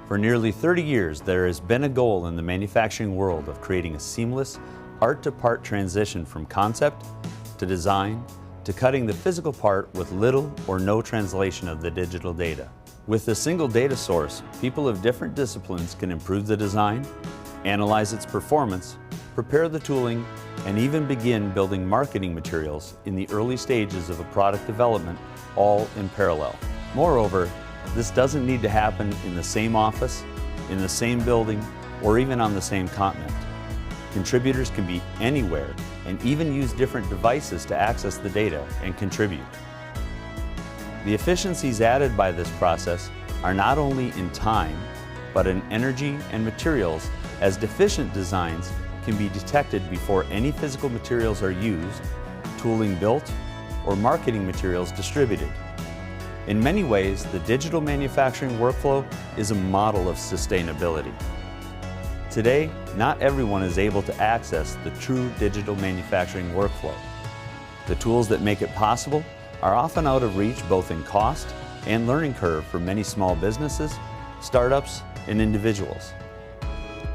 For nearly 30 years, there has been a goal in the manufacturing world of creating a seamless, part-to-part transition from concept to design to cutting the physical part with little or no translation of the digital data. With a single data source, people of different disciplines can improve the design, analyze its performance, prepare the tooling, and even begin building marketing materials in the early stages of a product development, all in parallel. Moreover, this doesn't need to happen in the same office, in the same building, or even on the same continent. Contributors can be anywhere and even use different devices to access the data and contribute. The efficiencies added by this process are not only in time, but in energy and materials, as deficient designs can be detected before any physical materials are used, tooling built, or marketing materials distributed. In many ways, the digital manufacturing workflow is a model of sustainability. Today, not everyone is able to access the true digital manufacturing workflow. The tools that make it possible are often out of reach both in cost and learning curve for many small businesses, startups, and individuals.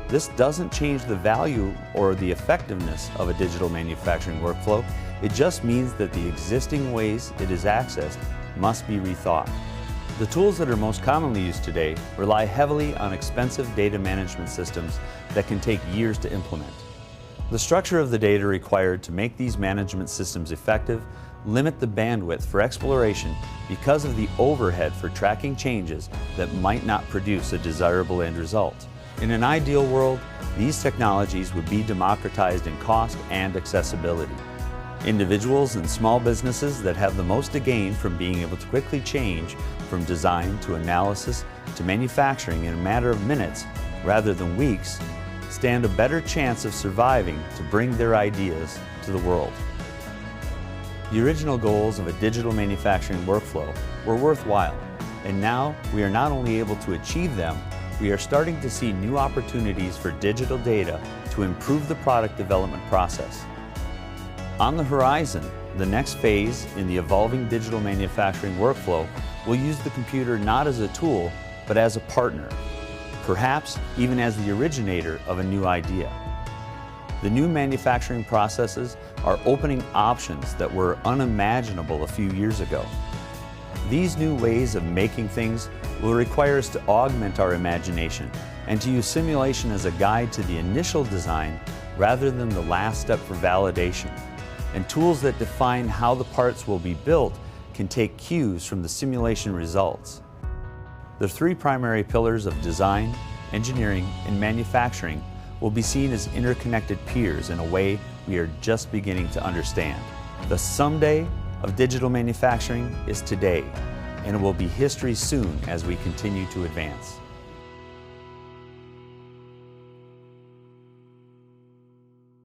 This doesn't change the value or the effectiveness of a digital manufacturing workflow. It just means that the existing ways it is accessed must be rethought. The tools that are most commonly used today rely heavily on expensive data management systems that can take years to implement. The structure of the data required to make these management systems effective limit the bandwidth for exploration because of the overhead for tracking changes that might not produce a desirable end result. In an ideal world, these technologies would be democratized in cost and accessibility. Individuals and small businesses that have the most to gain from being able to quickly change from design to analysis to manufacturing in a matter of minutes rather than weeks stand a better chance of surviving to bring their ideas to the world. The original goals of a digital manufacturing workflow were worthwhile, and now we are not only able to achieve them, we are starting to see new opportunities for digital data to improve the product development process. On the horizon, the next phase in the evolving digital manufacturing workflow will use the computer not as a tool, but as a partner, perhaps even as the originator of a new idea. The new manufacturing processes are opening options that were unimaginable a few years ago. These new ways of making things will require us to augment our imagination and to use simulation as a guide to the initial design rather than the last step for validation. And tools that define how the parts will be built can take cues from the simulation results. The three primary pillars of design, engineering, and manufacturing will be seen as interconnected peers in a way we are just beginning to understand. The someday of digital manufacturing is today, and it will be history soon as we continue to advance.